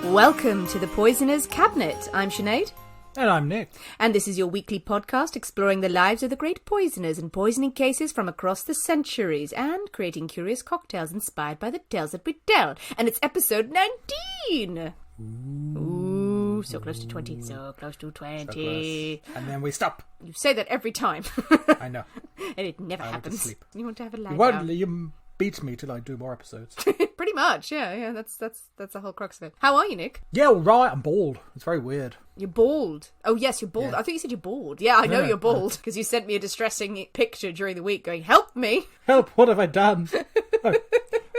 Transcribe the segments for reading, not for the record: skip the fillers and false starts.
Welcome to the Poisoner's Cabinet. I'm Sinead. And I'm Nick. And this is your weekly podcast exploring the lives of the great poisoners and poisoning cases from across the centuries and creating curious cocktails inspired by the tales that we tell. And it's episode 19! Ooh, so close to 20. So close to 20. So close. And then we stop. You say that every time. I know. And it never happens. Want to sleep. You want to have a lie down. You beat me till I do more episodes. Pretty much, yeah. That's the whole crux of it. How are you, Nick? Yeah, all right. I'm bald. It's very weird. You're bald. Oh, yes, you're bald. Yeah. I thought you said you're bald. Yeah, I know you're bald because you sent me a distressing picture during the week going, help me. Help, what have I done?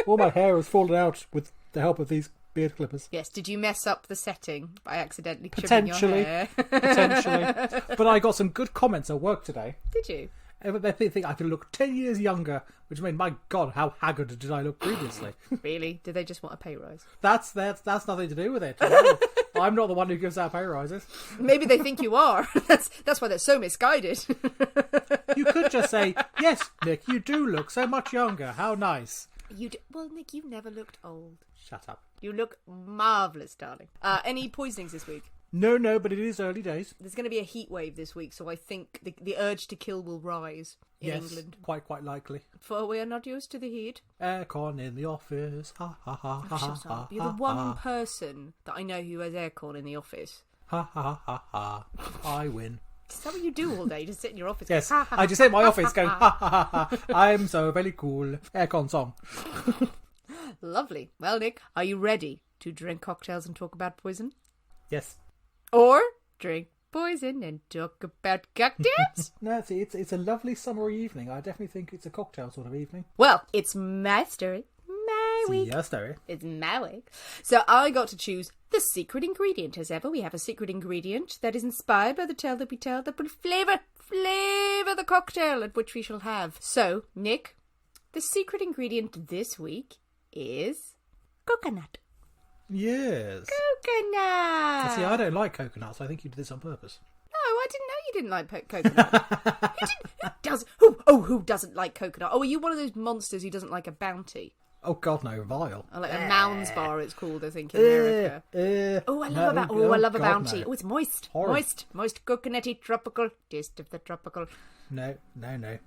All my hair has fallen out with the help of these beard clippers. Yes, did you mess up the setting by accidentally trimming your hair? Potentially. But I got some good comments at work today. Did you? They think I could look 10 years younger, which means, my God, how haggard did I look previously? Really? Did they just want a pay rise? That's nothing to do with it. I'm not the one who gives out pay rises. Maybe they think you are. That's why they're so misguided. You could just say, yes, Nick, you do look so much younger. How nice. Well, Nick, you've never looked old. Shut up. You look marvellous, darling. Any poisonings this week? No, but it is early days. There's going to be a heat wave this week, so I think the urge to kill will rise in England. Quite likely. For we are not used to the heat. Aircon in the office. Ha ha ha ha. Shut up. You're the one person that I know who has aircon in the office. Ha ha ha ha. I win. Is that what you do all day? You just sit in your office? Yes, going, ha, ha, I just sit in my office going, ha ha ha ha. I'm so very cool. Aircon song. Lovely. Well, Nick, are you ready to drink cocktails and talk about poison? Yes. Or drink poison and talk about cocktails? No, see, it's a lovely summery evening. I definitely think it's a cocktail sort of evening. Well, it's my story. My week. Your story. It's my week. So I got to choose the secret ingredient. As ever, we have a secret ingredient that is inspired by the tale that we tell that will flavour the cocktail at which we shall have. So, Nick, the secret ingredient this week is coconut. Yes. Coconut! See, I don't like coconut, so I think you did this on purpose. No, I didn't know you didn't like coconut. Who doesn't like coconut? Oh, are you one of those monsters who doesn't like a Bounty? Oh, God, no, vile. Or like a Mounds bar, it's called, I think, in America. I love a Bounty. No. Oh, it's moist. Horrible. Moist, coconutty, tropical. Taste of the tropical. No. No?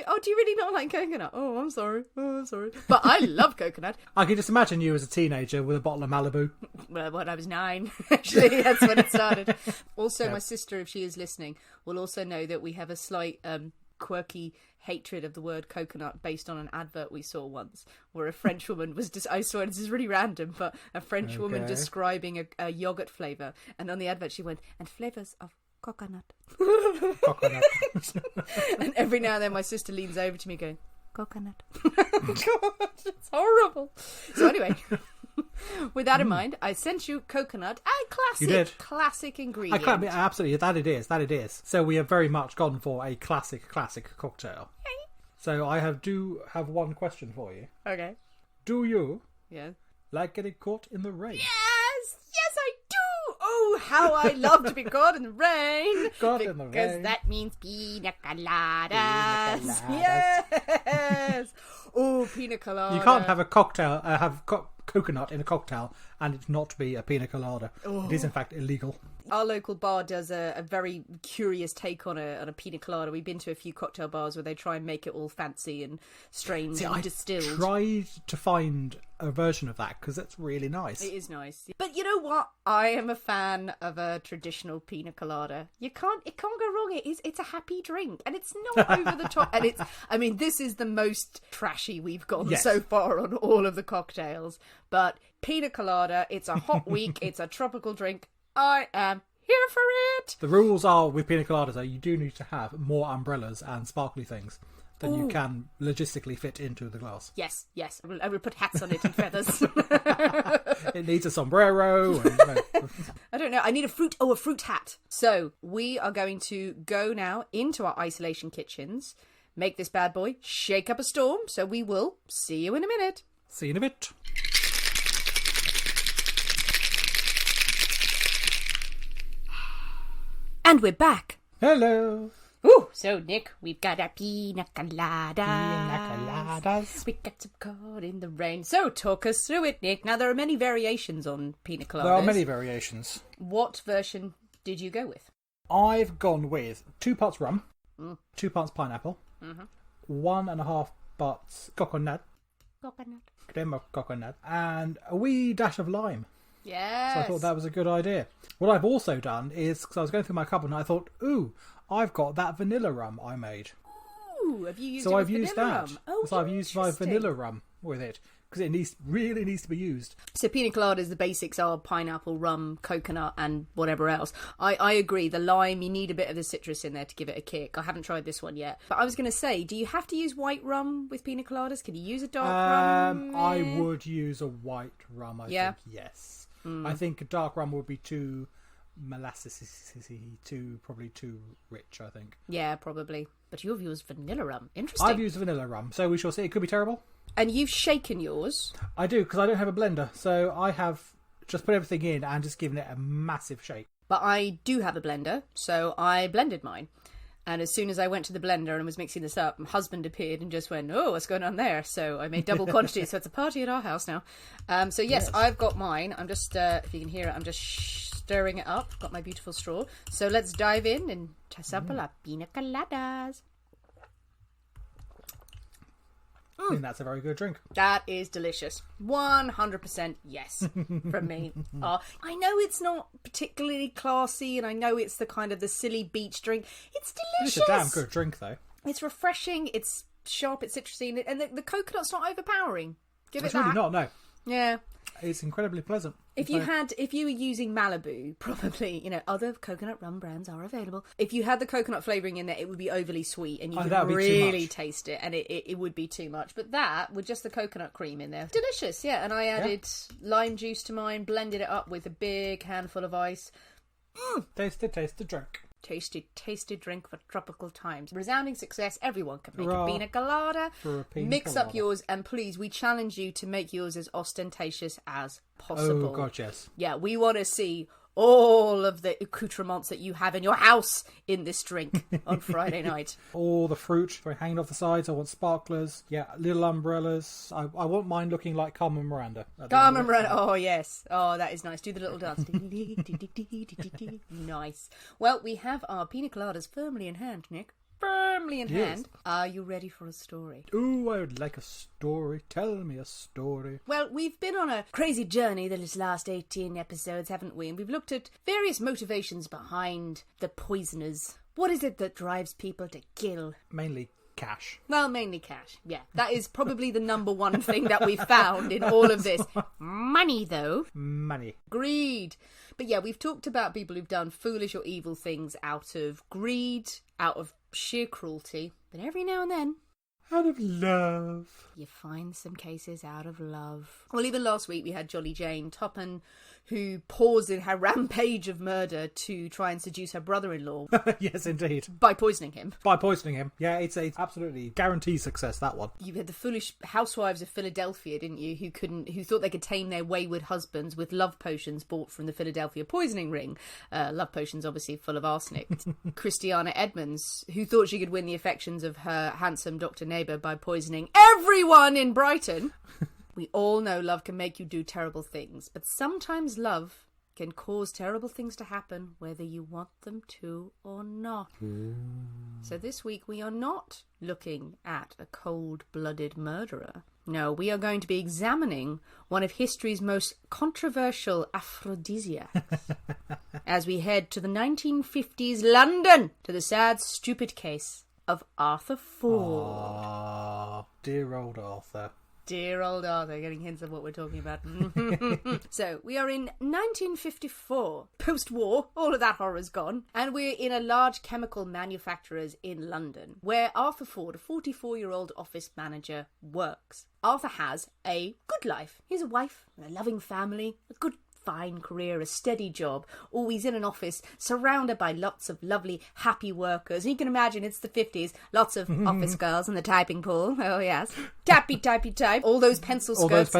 Oh, do you really not like coconut? Oh, I'm sorry. But I love coconut. I can just imagine you as a teenager with a bottle of Malibu. Well, when I was 9, actually, that's when it started. Also, My sister, if she is listening, will also know that we have a slight quirky hatred of the word coconut based on an advert we saw once where a French woman was I swear this is really random, but a French woman describing a yogurt flavour, and on the advert she went, and flavours of coconut. And every now and then my sister leans over to me going, coconut. God, it's horrible. So anyway, with that in mind, I sent you coconut, a classic ingredient. Absolutely, that it is. So we have very much gone for a classic cocktail. Yay. So I do have one question for you. Okay. Do you like getting caught in the rain? Yes, I do. Oh, how I love to be caught in the rain. Because that means pina coladas. Yes. Oh, pina colada. You can't have a cocktail, coconut in a cocktail and it not be a pina colada. Oh. It is in fact illegal. Our local bar does a very curious take on a pina colada. We've been to a few cocktail bars where they try and make it all fancy and strange and distilled. I tried to find a version of that because it's really nice. It is nice. But you know what? I am a fan of a traditional pina colada. It can't go wrong. It's a happy drink and it's not over the top. And this is the most trashy we've gone so far on all of the cocktails. But pina colada, it's a hot week, it's a tropical drink. I am here for it. The rules are with pina coladas you do need to have more umbrellas and sparkly things than you can logistically fit into the glass. Yes. I will put hats on it and feathers. It needs a sombrero. I don't know. I need a fruit hat. So we are going to go now into our isolation kitchens, make this bad boy shake up a storm. So we will see you in a minute. See you in a bit. And we're back. Hello. Ooh, so Nick, we've got a pina colada. coladas. We get caught in the rain. So talk us through it, Nick. Now, there are many variations on pina coladas. There are many variations. What version did you go with? I've gone with 2 parts rum, 2 parts pineapple, 1.5 parts coconut, creme of coconut, and a wee dash of lime. Yes. So I thought that was a good idea. What I've also done is, because I was going through my cupboard and I thought, ooh, I've got that vanilla rum I made. Ooh, have you used So it I've with used vanilla that. rum? Oh, so I've used my interesting. vanilla rum with it. Because it really needs to be used. So pina coladas, the basics are pineapple, rum, coconut, and whatever else. I agree. The lime, you need a bit of the citrus in there to give it a kick. I haven't tried this one yet. But I was going to say, do you have to use white rum with pina coladas? Can you use a dark rum? I would use a white rum, I think, yes. I think a dark rum would be too molassesy, probably too rich, I think. Yeah, probably. But you've used vanilla rum. Interesting. I've used vanilla rum, so we shall see. It could be terrible. And you've shaken yours. I do, because I don't have a blender, so I have just put everything in and just given it a massive shake. But I do have a blender, so I blended mine. And as soon as I went to the blender and was mixing this up, my husband appeared and just went, oh, what's going on there? So I made double quantity, so it's a party at our house now. So yes, I've got mine. I'm just, if you can hear it, I'm just stirring it up. Got my beautiful straw. So let's dive in and sample la pina coladas. I think that's a very good drink. That is delicious. 100% yes from me. I know it's not particularly classy, and I know it's the kind of the silly beach drink. It's delicious. It's a damn good drink, though. It's refreshing. It's sharp. It's citrusy, and the coconut's not overpowering. Give It's it that. really not, no. Yeah. It's incredibly pleasant. If you were using Malibu, probably, other coconut rum brands are available. If you had the coconut flavouring in there, it would be overly sweet and you could really taste it, and it would be too much. But that, with just the coconut cream in there, delicious, yeah. And I added lime juice to mine, blended it up with a big handful of ice. Taste the drink. Tasty drink for tropical times. Resounding success. Everyone can make a pina colada. Mix up yours, and please, we challenge you to make yours as ostentatious as possible. Oh, God, yes. Yeah, we want to see all of the accoutrements that you have in your house in this drink on Friday night. All the fruit hanging off the sides. I want sparklers. Yeah, little umbrellas. I want mine looking like Carmen Miranda. Carmen Miranda. Oh, yes. Oh, that is nice. Do the little dance. Nice. Well, we have our pina coladas firmly in hand, Nick. Firmly in hand. Are you ready for a story? Ooh, I would like a story. Tell me a story. Well, we've been on a crazy journey this last 18 episodes, haven't we? And we've looked at various motivations behind the poisoners. What is it that drives people to kill? Mainly cash. Well, mainly cash, yeah. That is probably the number one thing that we found in all of this. Money, though. Money. Greed. But yeah, we've talked about people who've done foolish or evil things out of greed, out of sheer cruelty. But every now and then, out of love, you find some cases out of love. Well, even last week we had Jolly Jane Topham, who paused in her rampage of murder to try and seduce her brother-in-law. Yes, indeed. By poisoning him. Yeah, it's absolutely guaranteed success, that one. You had the foolish housewives of Philadelphia, didn't you, who thought they could tame their wayward husbands with love potions bought from the Philadelphia poisoning ring. Love potions obviously full of arsenic. Christiana Edmonds, who thought she could win the affections of her handsome doctor neighbour by poisoning everyone in Brighton. We all know love can make you do terrible things, but sometimes love can cause terrible things to happen whether you want them to or not. So this week we are not looking at a cold-blooded murderer. No, we are going to be examining one of history's most controversial aphrodisiacs as we head to the 1950s London to the sad, stupid case of Arthur Ford. Ah, dear old Arthur. Dear old Arthur, getting hints of what we're talking about. So, we are in 1954, post-war, all of that horror's gone, and we're in a large chemical manufacturer's in London, where Arthur Ford, a 44-year-old office manager, works. Arthur has a good life. He has a wife, a loving family, a good fine career, a steady job, always in an office, surrounded by lots of lovely, happy workers. And you can imagine it's the 50s, lots of office girls in the typing pool. Oh, yes. Type. All those pencil skirts,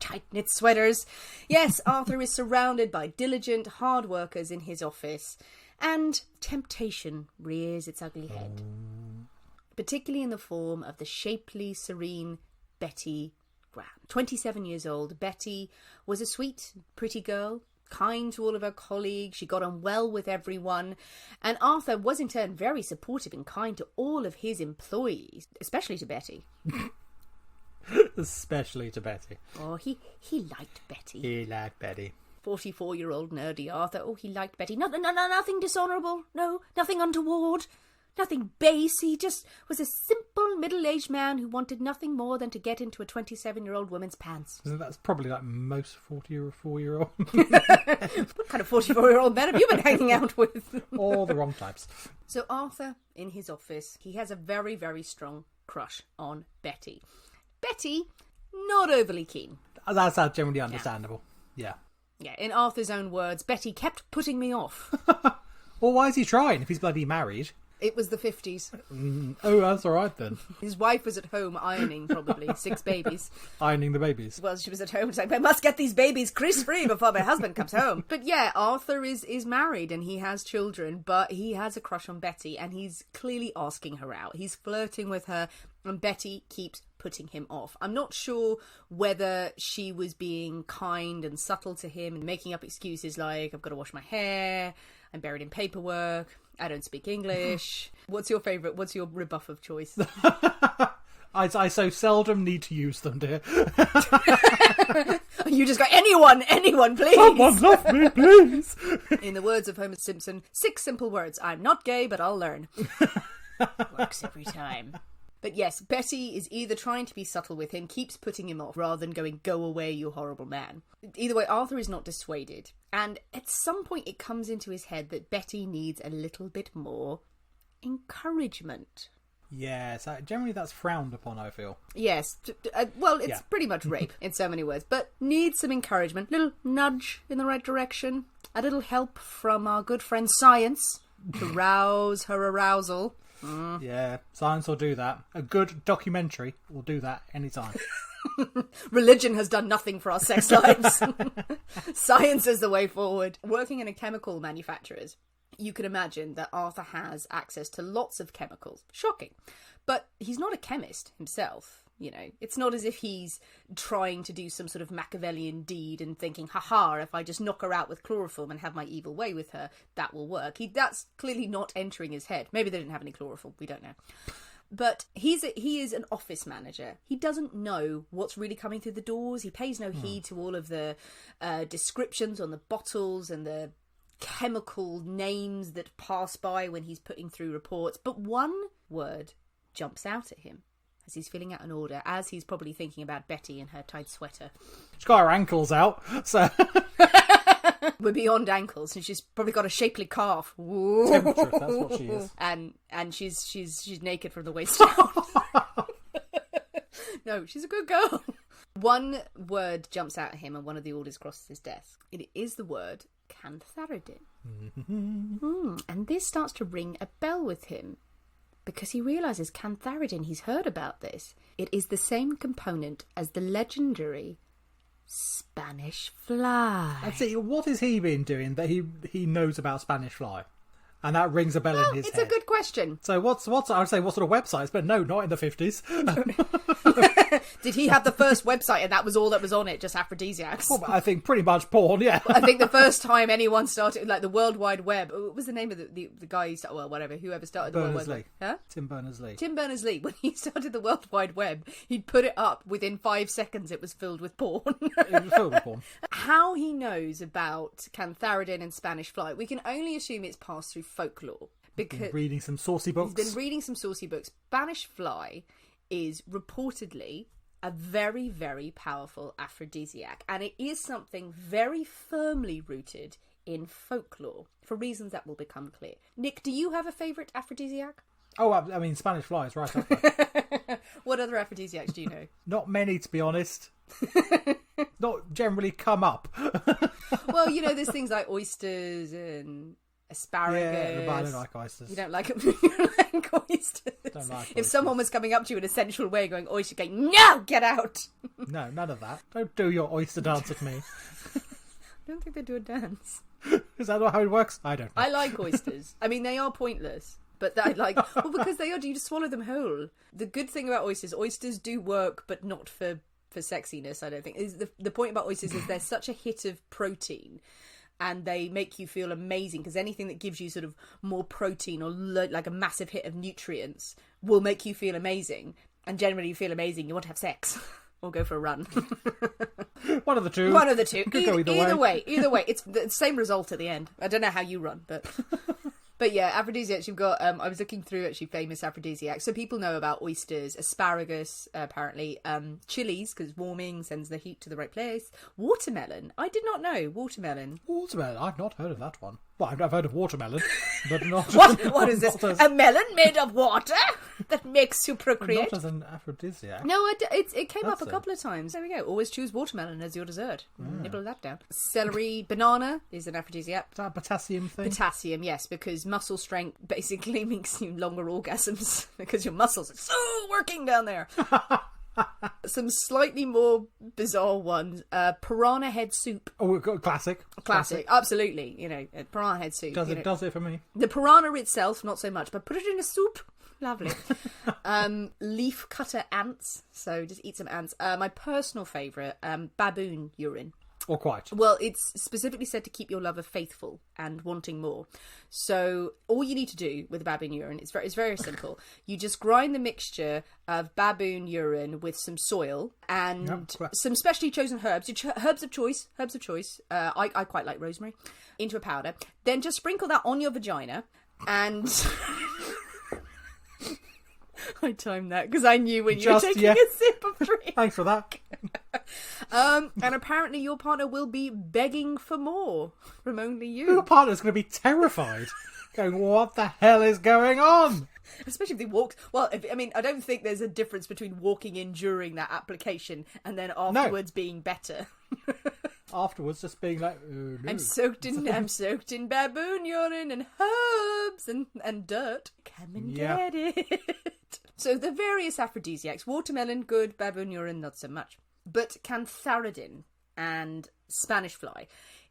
tight-knit sweaters. Yes, Arthur is surrounded by diligent, hard workers in his office. And temptation rears its ugly head. particularly in the form of the shapely, serene Betty Graham. 27 years old, Betty was a sweet, pretty girl, kind to all of her colleagues. She got on well with everyone. And Arthur was in turn very supportive and kind to all of his employees, especially to Betty. Especially to Betty. Oh, he liked Betty. He liked Betty. 44-year-old nerdy Arthur. Oh, he liked Betty. Nothing dishonourable. No, nothing untoward. Nothing base. He just was a simple middle-aged man who wanted nothing more than to get into a 27-year-old woman's pants. That's probably like most 44-year-old. What kind of 44-year-old men have you been hanging out with? All the wrong types. So Arthur, in his office, he has a very, very strong crush on Betty. Betty, not overly keen. That's generally understandable. Yeah. Yeah, in Arthur's own words, Betty kept putting me off. Well, why is he trying if he's bloody married? It was the 50s. Oh, that's all right then. His wife was at home ironing, probably. 6 babies. Ironing the babies. Well, she was at home saying, I must get these babies crease-free before my husband comes home. But yeah, Arthur is married and he has children, but he has a crush on Betty and he's clearly asking her out. He's flirting with her and Betty keeps putting him off. I'm not sure whether she was being kind and subtle to him and making up excuses like, I've got to wash my hair, I'm buried in paperwork, I don't speak English. What's your favourite? What's your rebuff of choice? I so seldom need to use them, dear. You just go, anyone, please. Someone love me, please. In the words of Homer Simpson, 6 simple words. I'm not gay, but I'll learn. Works every time. But yes, Betty is either trying to be subtle with him, keeps putting him off, rather than going, go away, you horrible man. Either way, Arthur is not dissuaded. And at some point it comes into his head that Betty needs a little bit more encouragement. Yes, generally that's frowned upon, I feel. Yes, well, it's pretty much rape in so many words, but needs some encouragement, little nudge in the right direction, a little help from our good friend Science to rouse her arousal. Yeah, science will do that. A good documentary will do that anytime. Religion has done nothing for our sex lives. Science is the way forward. Working in a chemical manufacturer's, you can imagine that Arthur has access to lots of chemicals. Shocking. But he's not a chemist himself. You know, it's not as if he's trying to do some sort of Machiavellian deed and thinking, haha, if I just knock her out with chloroform and have my evil way with her, that will work. That's clearly not entering his head. Maybe they didn't have any chloroform. We don't know. But he is an office manager. He doesn't know what's really coming through the doors. He pays no heed to all of the descriptions on the bottles and the chemical names that pass by when he's putting through reports. But one word jumps out at him as he's filling out an order, as he's probably thinking about Betty in her tight sweater. She's got her ankles out, so... We're beyond ankles, and she's probably got a shapely calf. Temptress, that's what she is. And she's naked from the waist down. No, she's a good girl. One word jumps out at him, and one of the orders crosses his desk. It is the word Cantharidin. And this starts to ring a bell with him, because he realises Cantharidin, he's heard about this. It is the same component as the legendary Spanish fly. Let's see, what has he been doing that he knows about Spanish fly? And that rings a bell in his head. It's a good question. So what's I would say what sort of websites, but no, not in the 50s. Did he have the first website and that was all that was on it, just aphrodisiacs? Well, I think pretty much porn, yeah. I think the first time anyone started, like the World Wide Web, what was the name of the guy who started, well, whatever, whoever started the World Wide Web? Huh? Tim Berners-Lee. Tim Berners-Lee, when he started the World Wide Web, he'd put it up, within 5 seconds it was filled with porn. It was filled with porn. How he knows about Cantharidin and Spanish fly, we can only assume it's passed through folklore. Because he's been reading some saucy books. He's been reading some saucy books. Spanish fly is reportedly a very, very powerful aphrodisiac. And it is something very firmly rooted in folklore, for reasons that will become clear. Nick, do you have a favourite aphrodisiac? Oh, I mean, Spanish fly is right up there. What other aphrodisiacs do you know? Not many, to be honest. Not generally come up. Well, you know, there's things like oysters and asparagus. Yeah, I don't like oysters. You don't like them? You don't like oysters? Don't like If someone was coming up to you in a sensual way going, oyster cake, no, get out! No, none of that. Don't do your oyster dance with me. I don't think they do a dance. Is that not how it works? I don't know. I like oysters. I mean, they are pointless, but I like, well, because they are, you just swallow them whole. The good thing about oysters do work, but not for sexiness, I don't think. Is the point about oysters is they're such a hit of protein, and they make you feel amazing, because anything that gives you sort of more protein or like a massive hit of nutrients will make you feel amazing. And generally you feel amazing, you want to have sex. Or go for a run. One of the two. One of the two. Could go either way. Either way. It's the same result at the end. I don't know how you run, but... But yeah, aphrodisiacs, you've got... I was looking through actually famous aphrodisiacs. So people know about oysters, asparagus, apparently, chilies, because warming sends the heat to the right place. Watermelon. I did not know. Watermelon. Watermelon. I've not heard of that one. Well, I've heard of watermelon, but not... What is this? A melon made of water that makes you procreate? Not as an aphrodisiac. No, it came up a couple of times. There we go. Always choose watermelon as your dessert. Nibble that down. Celery, banana is an aphrodisiac. Is that a potassium thing? Potassium, yes, because muscle strength basically makes you longer orgasms because your muscles are so working down there. Some slightly more bizarre ones. Piranha head soup. Oh, classic. Classic, absolutely. Piranha head soup. Does it for me. The piranha itself, not so much, but put it in a soup. Lovely. Leaf cutter ants. So just eat some ants. My personal favourite, baboon urine. Or quite. Well, it's specifically said to keep your lover faithful and wanting more. So all you need to do with the baboon urine is very simple. You just grind the mixture of baboon urine with some soil and some specially chosen herbs. Herbs of choice. I quite like rosemary. Into a powder. Then just sprinkle that on your vagina and... I timed that because I knew when you were taking a sip of drink. Thanks for that. And apparently your partner will be begging for more from only you. Your partner's going to be terrified, going, what the hell is going on? Especially if they walk... Well, I don't think there's a difference between walking in during that application and then afterwards being better. Afterwards, just being like, oh, no. I'm soaked in baboon urine and herbs and dirt. Come and get it. So the various aphrodisiacs, watermelon, good, baboon urine, not so much. But Cantharidin and Spanish fly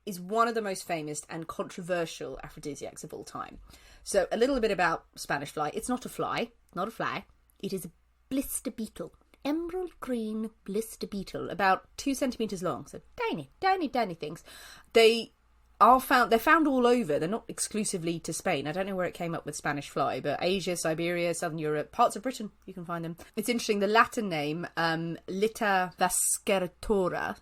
is one of the most famous and controversial aphrodisiacs of all time. So a little bit about Spanish fly. It's not a fly. It is a blister beetle. Emerald green blister beetle, about 2 centimetres long. So tiny things. They're found all over. They're not exclusively to Spain. I don't know where it came up with Spanish fly, but Asia, Siberia, Southern Europe, parts of Britain, you can find them. It's interesting, the Latin name, Lita vasceratora,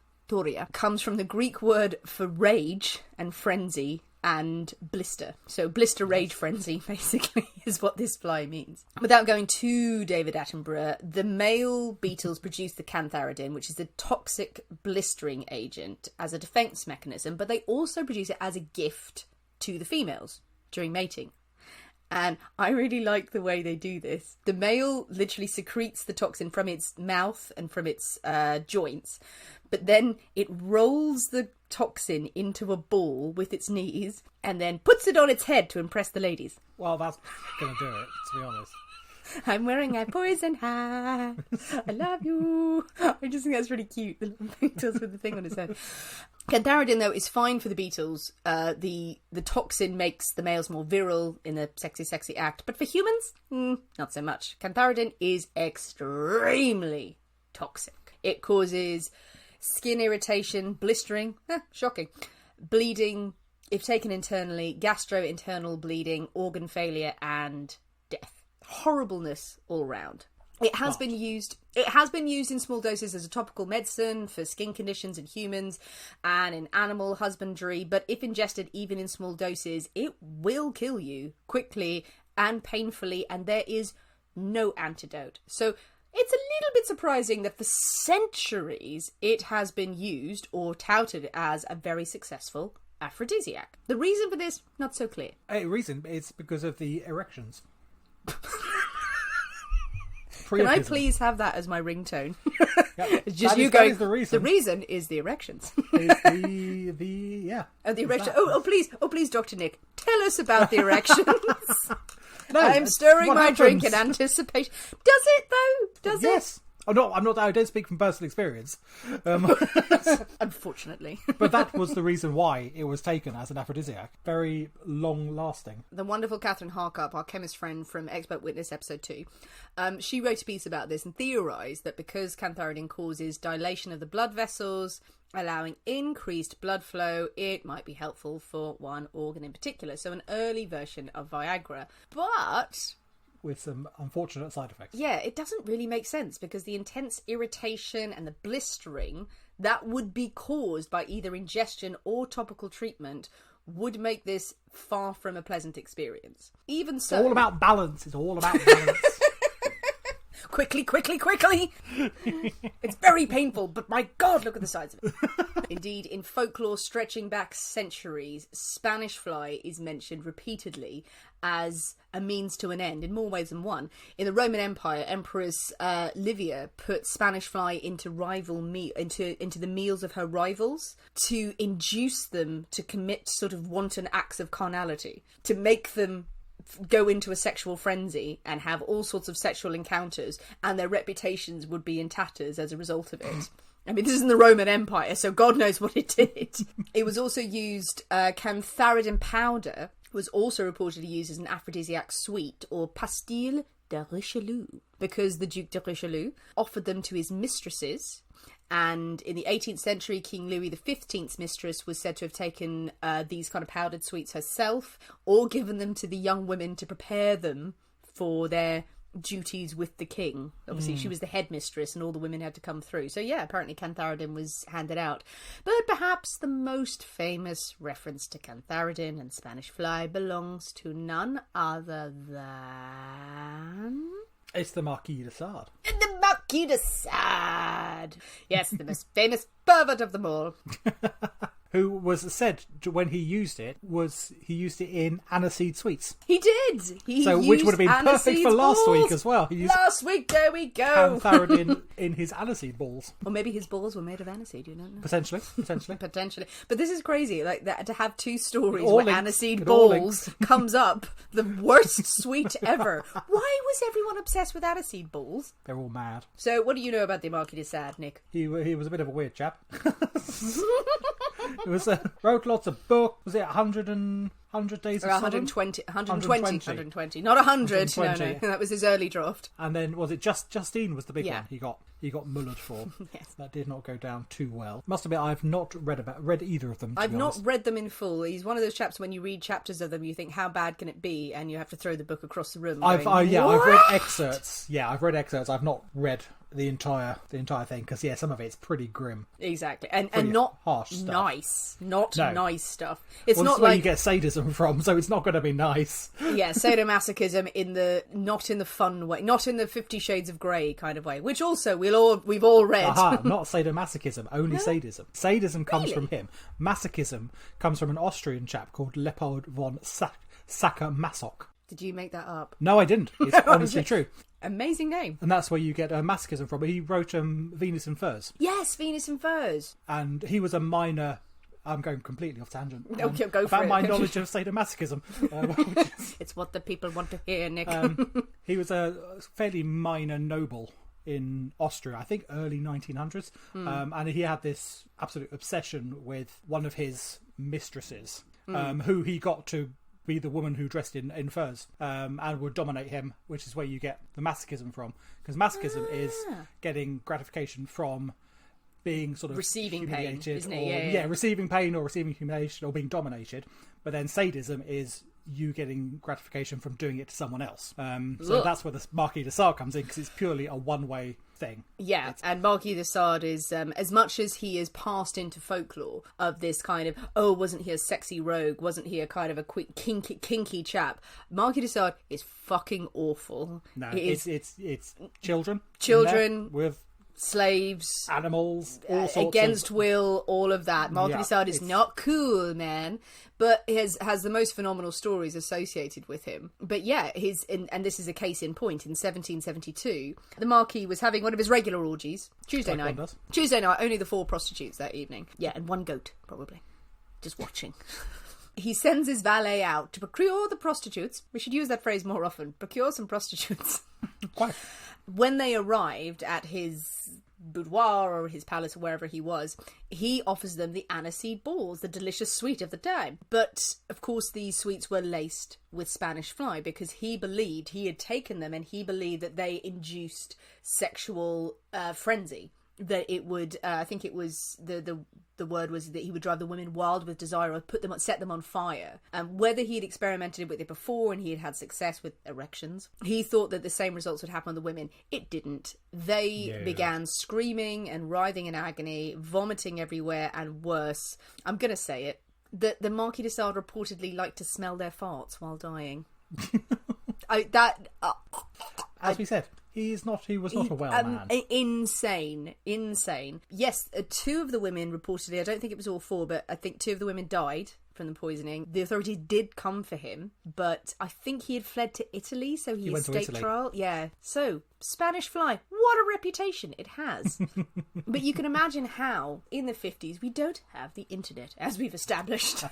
comes from the Greek word for rage and frenzy and blister. So blister rage frenzy, basically, is what this fly means. Without going to David Attenborough, the male beetles produce the cantharidin, which is a toxic blistering agent, as a defence mechanism, but they also produce it as a gift to the females during mating. And I really like the way they do this. The male literally secretes the toxin from its mouth and from its joints, but then it rolls the toxin into a ball with its knees and then puts it on its head to impress the ladies. Well, that's going to do it, to be honest. I'm wearing a poison hat. I love you. I just think that's really cute. The little beetles with the thing on his head. Cantharidin, though, is fine for the beetles. The toxin makes the males more virile in the sexy act. But for humans, not so much. Cantharidin is extremely toxic. It causes skin irritation, blistering, shocking, bleeding, if taken internally, gastrointestinal bleeding, organ failure, and death. Horribleness all round. It has been used in small doses as a topical medicine for skin conditions in humans and in animal husbandry, but if ingested even in small doses, it will kill you quickly and painfully, and there is no antidote. So it's a little bit surprising that for centuries it has been used or touted as a very successful aphrodisiac. The reason for this, not so clear. A reason is because of the erections. Can I please have that as my ringtone? Yep. It's just that you is, going, that is the reason. The reason is the erections. Yeah. Oh, the erection. Oh, please, Dr. Nick, tell us about the erections. No, I'm stirring my happens. drink in anticipation. Does it, though? Does yes. it? I don't speak from personal experience. Unfortunately. But that was the reason why it was taken as an aphrodisiac. Very long-lasting. The wonderful Kathryn Harkup, our chemist friend from Expert Witness episode 2, she wrote a piece about this and theorised that because cantharidin causes dilation of the blood vessels, allowing increased blood flow, it might be helpful for one organ in particular. So an early version of Viagra. But with some unfortunate side effects. Yeah, it doesn't really make sense because the intense irritation and the blistering that would be caused by either ingestion or topical treatment would make this far from a pleasant experience. Even so... It's all about balance. It's all about balance. Quickly! It's very painful, but my God, look at the sides of it. Indeed, in folklore stretching back centuries, Spanish fly is mentioned repeatedly as a means to an end in more ways than one. In the Roman Empire, Empress Livia put Spanish fly into into the meals of her rivals to induce them to commit sort of wanton acts of carnality, to make them go into a sexual frenzy and have all sorts of sexual encounters, and their reputations would be in tatters as a result of it. I mean, this is in the Roman Empire, so God knows what it did. It was also used, Cantharidin powder was also reportedly used as an aphrodisiac sweet, or pastille de Richelieu, because the Duc de Richelieu offered them to his mistresses. And in the 18th century, King Louis XV's mistress was said to have taken these kind of powdered sweets herself, or given them to the young women to prepare them for their duties with the king. Obviously, she was the headmistress and all the women had to come through. So yeah, apparently cantharidin was handed out. But perhaps the most famous reference to cantharidin and Spanish fly belongs to none other than... It's the Marquis De Sade. The Marquis De Sade. Yes, the most famous pervert of them all. Who was said when he used it in aniseed sweets. He did. Which would have been perfect for last week as well. Last week, there we go. Cantharidin in his aniseed balls. Or maybe his balls were made of aniseed. You don't know. Potentially. Potentially. But this is crazy. Like that, to have two stories where aniseed balls comes up, the worst sweet ever. Why was everyone obsessed with aniseed balls? They're all mad. So, what do you know about the Marquis de Sade, Nick? He was a bit of a weird chap. It was wrote lots of books. Was it 100 days? Or 120. Not 100. 120. No, that was his early draft. And then was it Justine was the big one he got mullered for. Yes. That did not go down too well. Must admit, I've not read either of them. I've not read them in full. He's one of those chaps when you read chapters of them, you think, how bad can it be? And you have to throw the book across the room. I've read excerpts. Yeah, I've read excerpts. I've not read the entire thing because some of it's pretty grim. Exactly, and not harsh stuff. Nice stuff. It's not like where you get sadism from, so it's not going to be nice. Yeah, sadomasochism not in the fun way, not in the 50 Shades of Grey kind of way, which also we've all read. Not sadomasochism, only sadism. Sadism comes from him. Masochism comes from an Austrian chap called Leopold von Sacher-Masoch. Did you make that up? No, I didn't. It's honestly true. Amazing name. And that's where you get masochism from. He wrote Venus and Furs. Yes, Venus and Furs. And he was a minor... I'm going completely off tangent. Okay, go for about it. My knowledge of sadomasochism. It's what the people want to hear, Nick. He was a fairly minor noble in Austria, I think early 1900s. And he had this absolute obsession with one of his mistresses, who he got to be the woman who dressed in furs and would dominate him, which is where you get the masochism from. Because masochism is getting gratification from being sort of receiving pain, isn't it? Yeah, receiving pain or receiving humiliation or being dominated. But then sadism is you getting gratification from doing it to someone else. So that's where the Marquis de Sade comes in, because it's purely a one-way thing. Yeah, and Marquis de Sade is, as much as he is passed into folklore of this kind of, wasn't he a sexy rogue? Wasn't he a kind of a quick kinky chap? Marquis de Sade is fucking awful. No, it's children. Children with slaves, animals, all sorts against will, all of that. Marquis de Sade is not cool, man, but has the most phenomenal stories associated with him. But yeah, and this is a case in point. In 1772, the Marquis was having one of his regular orgies. Tuesday night, only the 4 prostitutes that evening. Yeah, and 1 goat, probably. Just watching. He sends his valet out to procure the prostitutes. We should use that phrase more often. Procure some prostitutes. Quite. When they arrived at his boudoir or his palace or wherever he was, he offers them the aniseed balls, the delicious sweet of the time. But of course these sweets were laced with Spanish fly, because he believed he had taken them and he believed that they induced sexual frenzy. That it would, I think it was the word was that he would drive the women wild with desire, or set them on fire. Whether he had experimented with it before and he had success with erections, he thought that the same results would happen on the women. It didn't. They began screaming and writhing in agony, vomiting everywhere, and worse. I'm going to say it. The Marquis de Sade reportedly liked to smell their farts while dying. As we said, he was not a well man. Insane. Yes, 2 of the women reportedly, I don't think it was all 4, but I think 2 of the women died from the poisoning. The authorities did come for him, but I think he had fled to Italy, so he escaped trial. Yeah. So, Spanish fly, what a reputation it has. But you can imagine how, in the 50s, we don't have the internet, as we've established.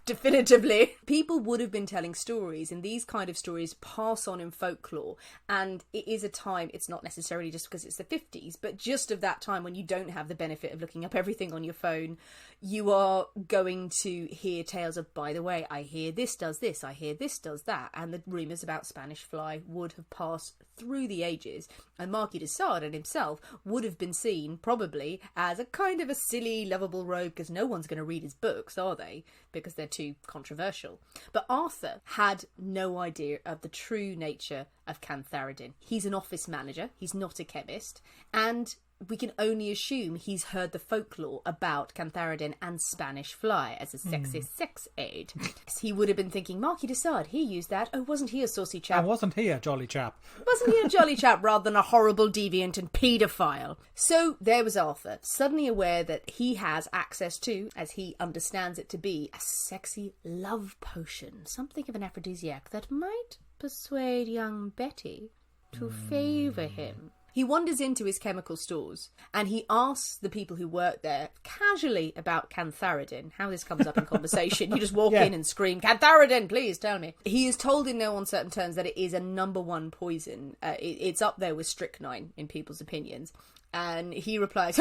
Definitively. People would have been telling stories, and these kind of stories pass on in folklore. And it is a time, it's not necessarily just because it's the 50s, but just of that time when you don't have the benefit of looking up everything on your phone, you are going to hear tales of, by the way, I hear this does this, I hear this does that. And the rumours about Spanish fly would have passed through the ages. And Marquis de Sade himself would have been seen, probably, as a kind of a silly, lovable rogue, because no one's going to read his books, are they? Because they're too controversial. But Arthur had no idea of the true nature of Cantharidin. He's an office manager, he's not a chemist, and we can only assume he's heard the folklore about Cantharidin and Spanish fly as a sexist sex aid. He would have been thinking, Marquis de Sade, he used that. Oh, wasn't he a saucy chap? And wasn't he a jolly chap? Wasn't he a jolly chap rather than a horrible deviant and paedophile? So there was Arthur, suddenly aware that he has access to, as he understands it to be, a sexy love potion, something of an aphrodisiac that might persuade young Betty to favour him. He wanders into his chemical stores and he asks the people who work there casually about Cantharidin, how this comes up in conversation. You just walk in and scream, Cantharidin, please tell me. He is told in no uncertain terms that it is a #1 poison. It's up there with strychnine in people's opinions. And he replies,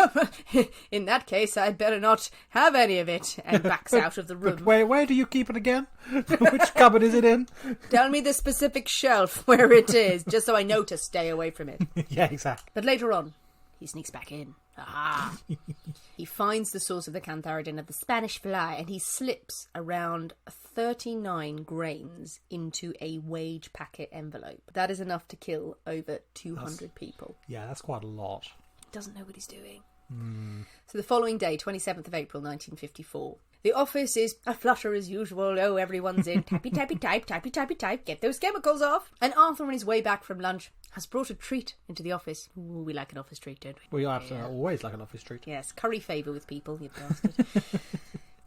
in that case, I'd better not have any of it, and backs out of the room. But where do you keep it again? Which cupboard is it in? Tell me the specific shelf where it is, just so I know to stay away from it. Yeah, exactly. But later on, he sneaks back in. Aha! He finds the source of the Cantharidin of the Spanish fly, and he slips around 39 grains into a wage packet envelope. That is enough to kill over 200 people. Yeah, that's quite a lot. Doesn't know what he's doing. So the following day, 27th of April 1954, the office is a flutter as usual. Oh, everyone's in. Tappy, tappy, type, tappy, tappy, type. Get those chemicals off. And Arthur, on his way back from lunch, has brought a treat into the office. Ooh, we like an office treat, don't we? We absolutely always like an office treat. Yes, curry favour with people, you bastard.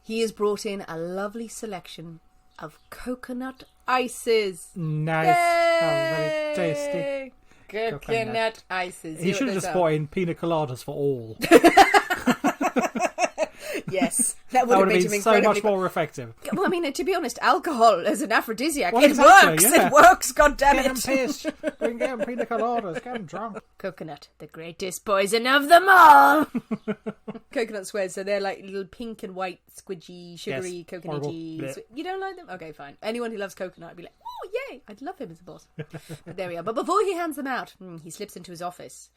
He has brought in a lovely selection of coconut ices. Nice. How very tasty. Coconut ices. He should have just bought in pina coladas for all. Yes, that would have made him so much more effective. Well, I mean, to be honest, alcohol as an aphrodisiac, well, it works. Yeah. It works, goddammit. Get him pissed. We can get him pina coladas. Get him drunk. Coconut, the greatest poison of them all. Coconut swears, so they're like little pink and white, squidgy, sugary, coconutty. You don't like them? Okay, fine. Anyone who loves coconut would be like, oh, yay, I'd love him as a boss. But there we are. But before he hands them out, he slips into his office.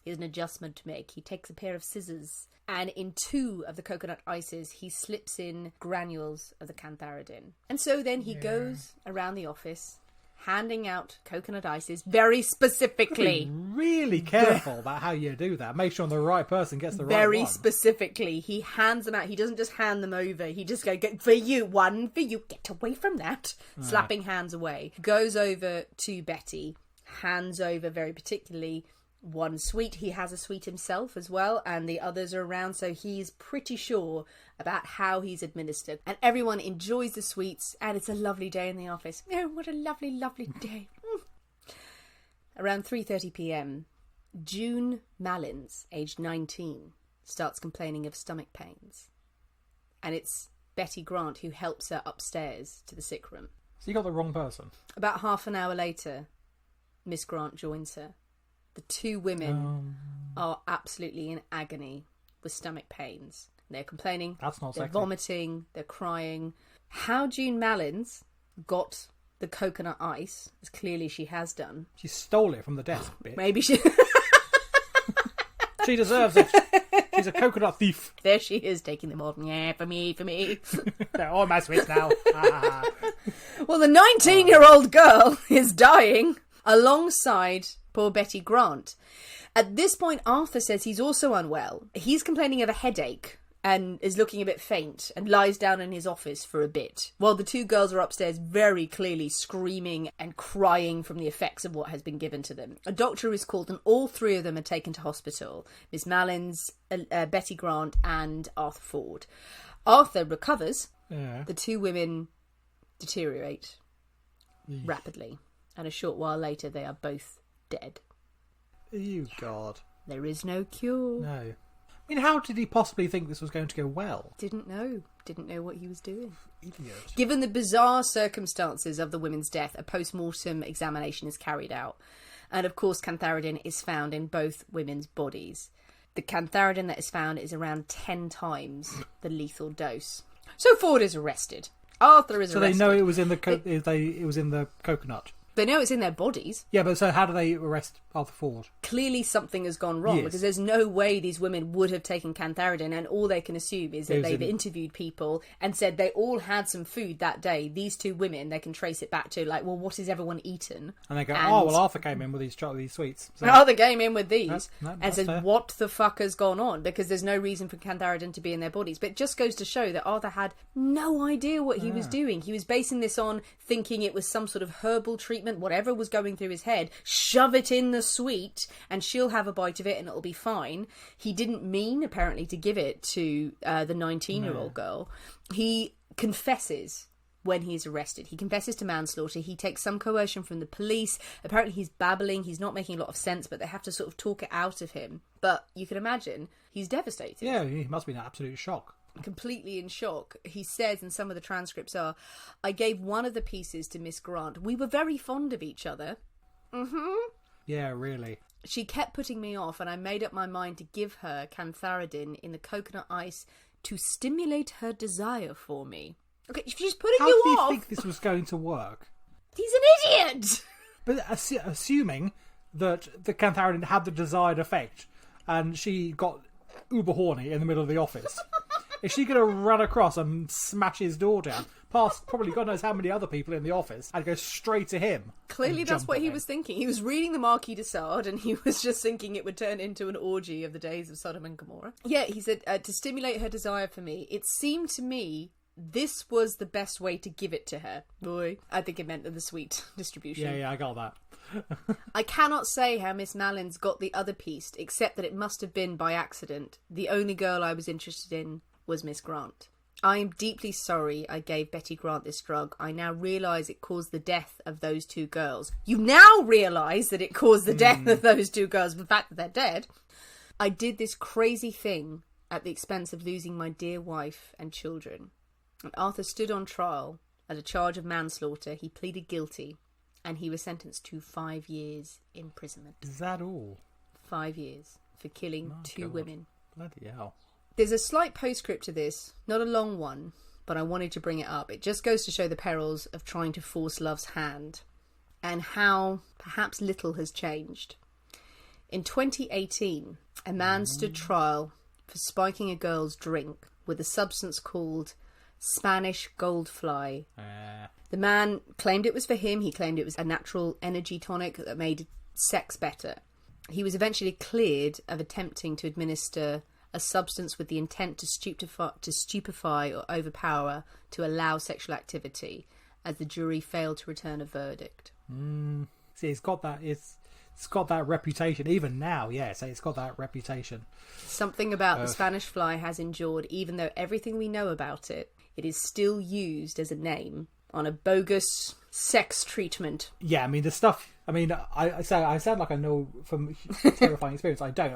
He has an adjustment to make. He takes a pair of scissors, and in 2 of the coconut ices, he slips in granules of the Cantharidin. And so then he goes around the office, handing out coconut ices very specifically. Be really careful about how you do that. Make sure the right person gets the right one. Very specifically. He hands them out. He doesn't just hand them over. He just goes, for you, one for you. Get away from that. Slapping hands away. Goes over to Betty, hands over very particularly one sweet. He has a sweet himself as well, and the others are around, so he's pretty sure about how he's administered. And everyone enjoys the sweets, and it's a lovely day in the office. Oh, what a lovely, lovely day. Around 3:30 p.m, June Malins, aged 19, starts complaining of stomach pains. And it's Betty Grant who helps her upstairs to the sick room. So you got the wrong person. About half an hour later, Miss Grant joins her. The two women are absolutely in agony with stomach pains. They're complaining. That's not They're sexy. vomiting. They're crying. How June Mallins got the coconut ice, as clearly she has done. She stole it from the desk, bitch. Maybe she... She deserves it. She's a coconut thief. There she is, taking them all. Yeah, for me. They're all my sweets now. Well, the 19-year-old girl is dying alongside poor Betty Grant. At this point, Arthur says he's also unwell. He's complaining of a headache and is looking a bit faint and lies down in his office for a bit, while the two girls are upstairs very clearly screaming and crying from the effects of what has been given to them. A doctor is called and all three of them are taken to hospital. Miss Mallins, Betty Grant and Arthur Ford. Arthur recovers. Yeah. The two women deteriorate rapidly, and a short while later they are both dead. You God. There is no cure. No. I mean, how did he possibly think this was going to go well? Didn't know what he was doing. Idiot. Given the bizarre circumstances of the women's death, a post-mortem examination is carried out. And of course, Cantharidin is found in both women's bodies. The Cantharidin that is found is around 10 times the lethal dose. So Ford is arrested. Arthur is arrested. So they know it was in the coconut. They know it's in their bodies. Yeah, but so how do they arrest Arthur Ford? Clearly something has gone wrong, because there's no way these women would have taken Cantharidin, and all they can assume is that they've interviewed people and said they all had some food that day. These two women, they can trace it back to, like, well, what has everyone eaten? And they go, Arthur came in with these sweets. So... Arthur came in with these and said, fair. what the fuck has gone on? Because there's no reason for Cantharidin to be in their bodies. But it just goes to show that Arthur had no idea what he was doing. He was basing this on thinking it was some sort of herbal treatment, whatever was going through his head, shove it in the sweet and she'll have a bite of it and it'll be fine. He didn't mean, apparently, to give it to the 19-year-old girl. He confesses when he's arrested. He confesses to manslaughter. He takes some coercion from the police. Apparently he's babbling. He's not making a lot of sense, but they have to sort of talk it out of him. But you can imagine, he's devastated. Yeah, he must be in absolute shock. Completely in shock. He says, and some of the transcripts are, I gave one of the pieces to Miss Grant. We were very fond of each other. Yeah, really. She kept putting me off, and I made up my mind to give her Cantharidin in the coconut ice to stimulate her desire for me. Okay, she's putting How you do you off. think this was going to work? He's an idiot. But assuming that the Cantharidin had the desired effect, and she got uber horny in the middle of the office, is she going to run across and smash his door down, past probably God knows how many other people in the office, and go straight to him? Clearly that's what he was thinking. He was reading the Marquis de Sade, and he was just thinking it would turn into an orgy of the days of Sodom and Gomorrah. Yeah, he said, to stimulate her desire for me, it seemed to me this was the best way to give it to her. Boy, I think it meant the sweet distribution. Yeah, I got that. I cannot say how Miss Mallins got the other piece, except that it must have been by accident. The only girl I was interested in was Miss Grant. I am deeply sorry I gave Betty Grant this drug. I now realise it caused the death of those two girls. You now realise that it caused the death of those two girls, the fact that they're dead. I did this crazy thing at the expense of losing my dear wife and children. And Arthur stood on trial at a charge of manslaughter. He pleaded guilty, and he was sentenced to 5 years imprisonment. Is that all? 5 years for killing two women. Bloody hell. There's a slight postscript to this, not a long one, but I wanted to bring it up. It just goes to show the perils of trying to force love's hand, and how perhaps little has changed. In 2018, a man stood trial for spiking a girl's drink with a substance called Spanish goldfly. The man claimed it was for him. He claimed it was a natural energy tonic that made sex better. He was eventually cleared of attempting to administer a substance with the intent to stupefy or overpower to allow sexual activity, as the jury failed to return a verdict. See, it's got that reputation even now. Yeah, so it's got that reputation. Something about the Spanish fly has endured, even though everything we know about it, it is still used as a name on a bogus sex treatment. Yeah, I mean the stuff. I mean, I sound like I know from terrifying experience. I don't.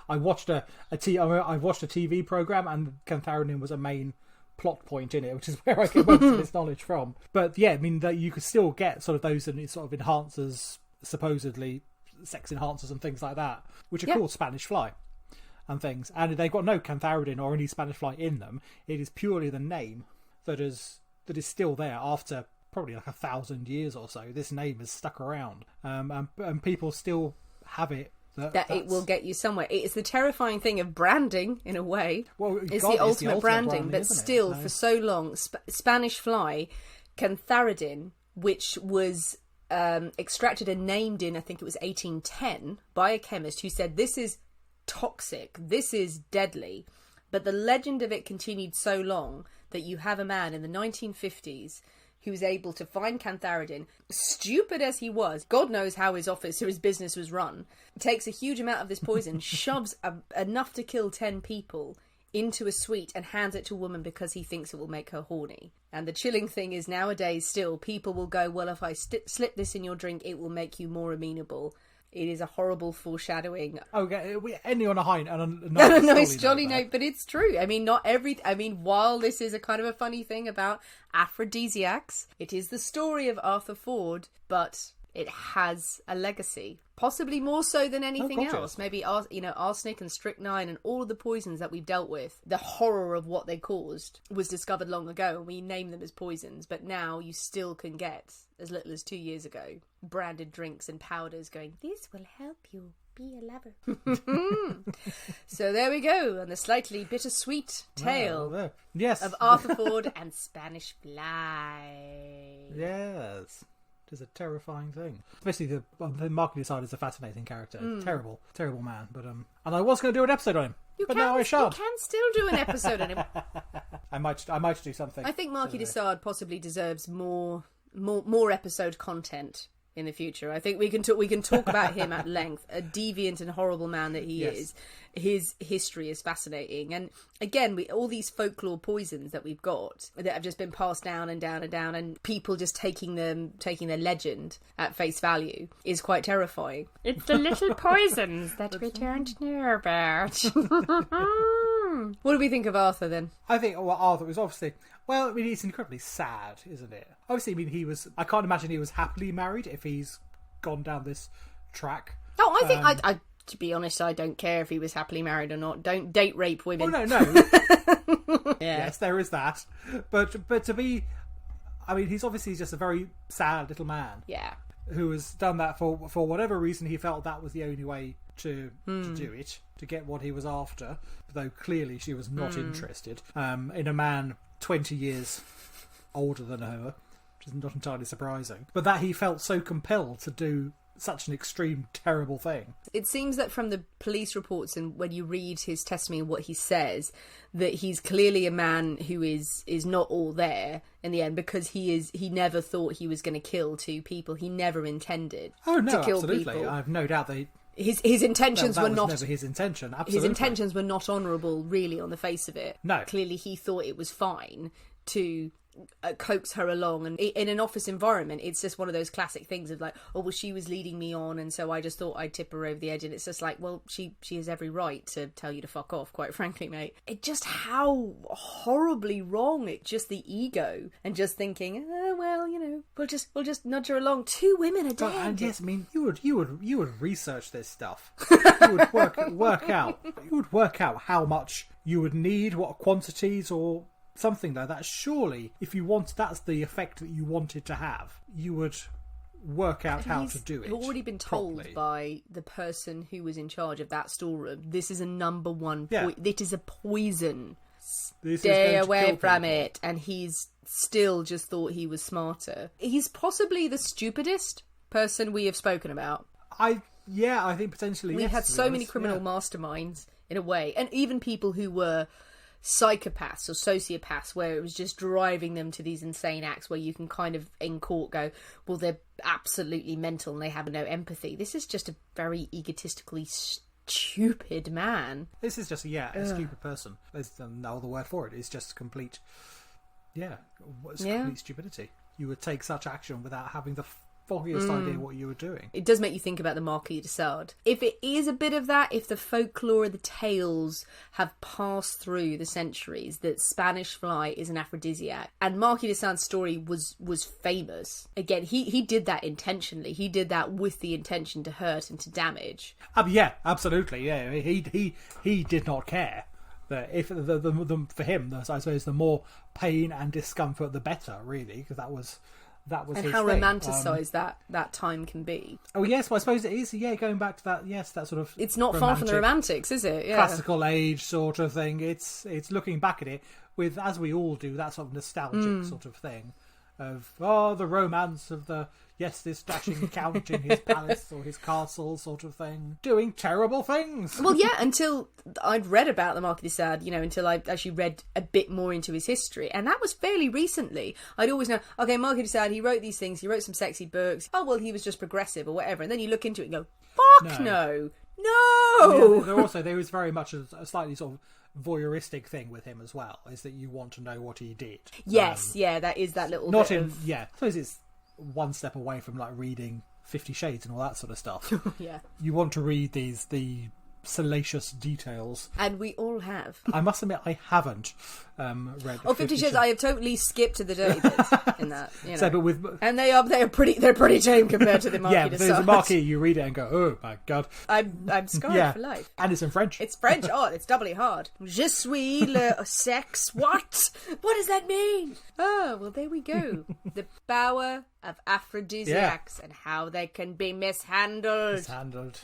I watched a TV program, and Cantharidin was a main plot point in it, which is where I get most of this knowledge from. But yeah, I mean that you could still get sort of those and it sort of enhances supposedly sex enhancers and things like that, which are called Spanish fly and things. And they've got no Cantharidin or any Spanish fly in them. It is purely the name that is still there after probably like 1,000 years or so. This name is stuck around, and people still have it. That it will get you somewhere. It's the terrifying thing of branding, in a way. Well, it's the ultimate branding, but still, for so long, Spanish fly, Cantharidin, which was extracted and named in, I think it was 1810, by a chemist who said, this is toxic, this is deadly. But the legend of it continued so long that you have a man in the 1950s who was able to find Cantharidin, stupid as he was, God knows how his office or his business was run, takes a huge amount of this poison, shoves enough to kill 10 people into a suite and hands it to a woman because he thinks it will make her horny. And the chilling thing is, nowadays still, people will go, well, if I slip this in your drink, it will make you more amenable. It is a horrible foreshadowing. Okay, we're ending on a high and a nice jolly note, but it's true. I mean, while this is a kind of a funny thing about aphrodisiacs, it is the story of Arthur Ford, but it has a legacy. Possibly more so than anything else. Maybe, arsenic and strychnine and all of the poisons that we've dealt with, the horror of what they caused was discovered long ago, and we name them as poisons. But now you still can get, as little as 2 years ago, branded drinks and powders going, this will help you be a lover. So there we go, on the slightly bittersweet tale of Arthur Ford and Spanish fly. Yes. It is a terrifying thing. Especially the Marquis De Sade is a fascinating character. Terrible, terrible man. But and I was going to do an episode on him, now I shan't. You can still do an episode on him. I might do something. I think Marquis De Sade possibly deserves more episode content in the future. I think we can talk about him at length. A deviant and horrible man that he is. His history is fascinating, and again, all these folklore poisons that we've got that have just been passed down and down and down, and people just taking their legend at face value is quite terrifying. It's the little poisons that we don't know about. What do we think of Arthur then? I think Arthur was obviously. Well, I mean, it's incredibly sad, isn't it? Obviously, I mean, I can't imagine he was happily married if he's gone down this track. Oh, I think to be honest, I don't care if he was happily married or not. Don't date rape women. Oh, no. Yes, there is that. But to be, I mean, he's obviously just a very sad little man. Yeah. Who has done that for whatever reason he felt that was the only way to do it, to get what he was after. Though clearly she was not interested in a man 20 years older than her, which is not entirely surprising. But that he felt so compelled to do such an extreme, terrible thing. It seems that from the police reports and when you read his testimony and what he says, that he's clearly a man who is not all there in the end, because he never thought he was going to kill 2 people. He never intended to kill absolutely. People. I have no doubt that his intentions were not never his intention. Absolutely. His intentions were not honourable, really, on the face of it. No. Clearly he thought it was fine to coax her along, and in an office environment it's just one of those classic things of like, oh well, she was leading me on and so I just thought I'd tip her over the edge, and it's just like, well, she has every right to tell you to fuck off, quite frankly, mate. It just, how horribly wrong. It's just the ego and just thinking, oh well, we'll just nudge her along. 2 women a day. And yes, I mean, you would research this stuff. You would work out how much you would need, what quantities or something like that. Surely, if you want, that's the effect that you wanted to have, you would work out how to do it. You've already been told by the person who was in charge of that storeroom, this is a number one it is a poison. Stay away from it. And he's still just thought he was smarter. He's possibly the stupidest person we have spoken about. I think potentially we had so many criminal masterminds in a way, and even people who were psychopaths or sociopaths, where it was just driving them to these insane acts where you can kind of in court go, well, they're absolutely mental and they have no empathy. This is just a very egotistically stupid man. This is just a stupid person. There's no other word for it. It's just complete complete stupidity. You would take such action without having the foggiest idea what you were doing. It does make you think about the Marquis de Sade. If it is a bit of that, if the folklore, the tales have passed through the centuries, that Spanish fly is an aphrodisiac, and Marquis de Sade's story was famous. Again, he did that intentionally. He did that with the intention to hurt and to damage. Yeah, absolutely. Yeah, he did not care. That if for him, I suppose, the more pain and discomfort, the better, really, because that was and his how thing. romanticised that time can be. Oh yes, well, I suppose it is. Yeah, going back to that. Yes, that sort of. It's not far from the romantics, is it? Yeah. Classical age sort of thing. It's looking back at it with, as we all do, that sort of nostalgic sort of thing of the romance of this dashing count in his palace or his castle sort of thing, doing terrible things. Well, yeah, until I'd read about the Marquis de Sade, until I actually read a bit more into his history, and that was fairly recently. I'd always know, okay, Marquis de Sade, he wrote these things, he wrote some sexy books, he was just progressive or whatever, and then you look into it and go, fuck no. There was very much a slightly sort of voyeuristic thing with him as well, is that you want to know what he did. Yes, that is that little not bit in of... yeah I suppose it's one step away from like reading 50 Shades and all that sort of stuff. Yeah, you want to read the salacious details, and we all have. I must admit I haven't read 50 Shades. I have totally skipped to the dirty bits in that, So, but and they're pretty tame compared to the Marquis de Sade. There's a Marquis, you read it and go, oh my god, I'm scarred for life. And it's in French. It's French. It's doubly hard. Je suis le sexe. What does that mean? Oh, well, there we go. The power of aphrodisiacs and how they can be mishandled.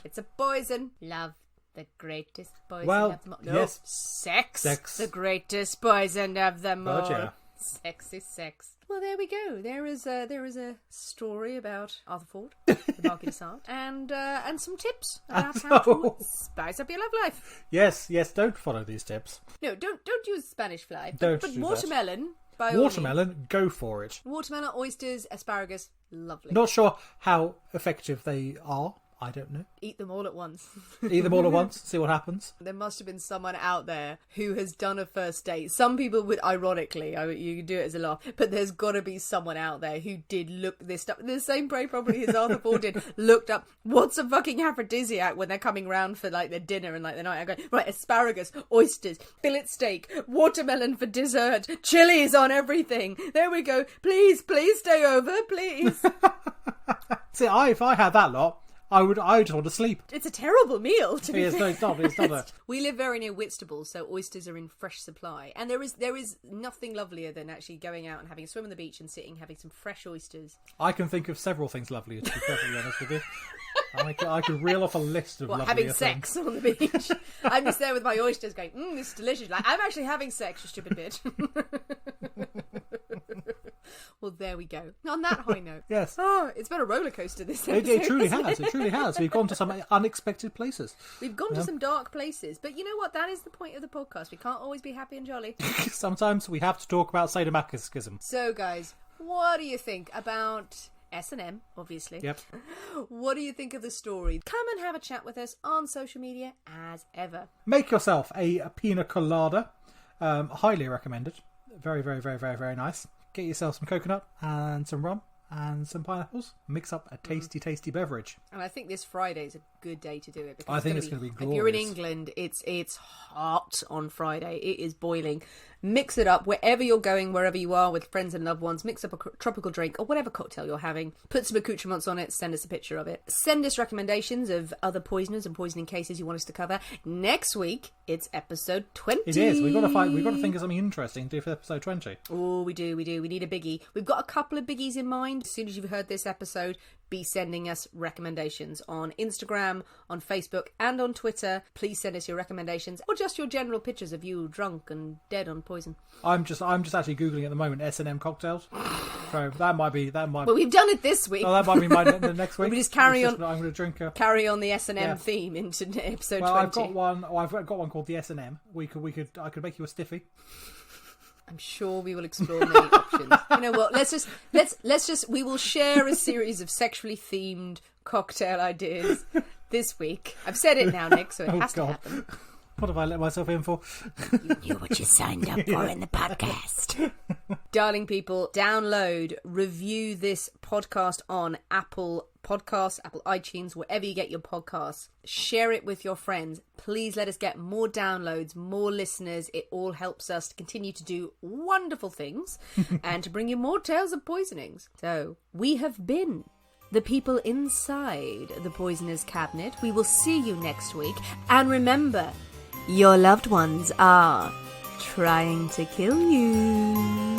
It's a poison. Love, the greatest poison of them all. No, yes. Sex, the greatest poison of them all. Yeah. Sex is sex. Well, there we go. There is a story about Arthur Ford, the Marquis de Sade, and some tips about how to spice up your love life. Yes. Don't follow these tips. No, don't use Spanish fly. But watermelon. By watermelon, go for it. Watermelon, oysters, asparagus, lovely. Not sure how effective they are. I don't know. Eat them all at once. Eat them all at once, see what happens. There must have been someone out there who has done a first date. Some people would, ironically, you can do it as a laugh, but there's got to be someone out there who did look this up. The same way probably as Arthur Ford did, looked up, what's a fucking aphrodisiac when they're coming round for like their dinner and like the night. I go, right, asparagus, oysters, fillet steak, watermelon for dessert, chilies on everything. There we go. Please stay over, please. See, if I had that lot, I just want to sleep. It's a terrible meal, to be fair. It's not. We live very near Whitstable, so oysters are in fresh supply. And there is nothing lovelier than actually going out and having a swim on the beach and having some fresh oysters. I can think of several things lovelier, to be perfectly honest with you. I could reel off a list of lovelier having things. Sex on the beach. I'm just there with my oysters going, this is delicious. Like, I'm actually having sex, you stupid bitch. Well, there we go. On that high note. Yes. It's been a roller coaster this episode. It truly has. It truly has. We've gone to some unexpected places. We've gone to some dark places. But you know what? That is the point of the podcast. We can't always be happy and jolly. Sometimes we have to talk about sadomasochism. So, guys, what do you think about S&M, obviously? Yep. What do you think of the story? Come and have a chat with us on social media as ever. Make yourself a pina colada. Highly recommended. Very, very, very, very, very nice. Get yourself some coconut and some rum and some pineapples. Mix up a tasty, tasty beverage. And I think this Friday is a good day to do it. Because I think it's going to be glorious. If you're in England, it's hot on Friday. It is boiling. Mix it up wherever you're going, wherever you are with friends and loved ones. Mix up a tropical drink or whatever cocktail you're having. Put some accoutrements on it. Send us a picture of it. Send us recommendations of other poisoners and poisoning cases you want us to cover. Next week, it's episode 20. It is. We've got to think of something interesting to do for episode 20. Oh, we do. We need a biggie. We've got a couple of biggies in mind. As soon as you've heard this episode, be sending us recommendations on Instagram, on Facebook, and on Twitter. Please send us your recommendations or just your general pictures of you drunk and dead on poison. I'm just actually googling at the moment S&M cocktails. So that might. Well, we've done it this week. Oh, that might be the next week. We just carry on. I'm going to drink carry on the S&M theme into episode 20. I've got one. I've got one called the S&M. I could make you a stiffy. I'm sure we will explore many options. You know what? Let's just. We will share a series of sexually themed cocktail ideas this week. I've said it now, Nick, so it has to happen. What have I let myself in for? You knew what you signed up for in the podcast. Darling people, download, review this podcast on Apple Podcasts, Apple iTunes, wherever you get your podcasts. Share it with your friends. Please let us get more downloads, more listeners. It all helps us to continue to do wonderful things and to bring you more tales of poisonings. So, we have been the people inside the Poisoner's Cabinet. We will see you next week. And remember, your loved ones are trying to kill you.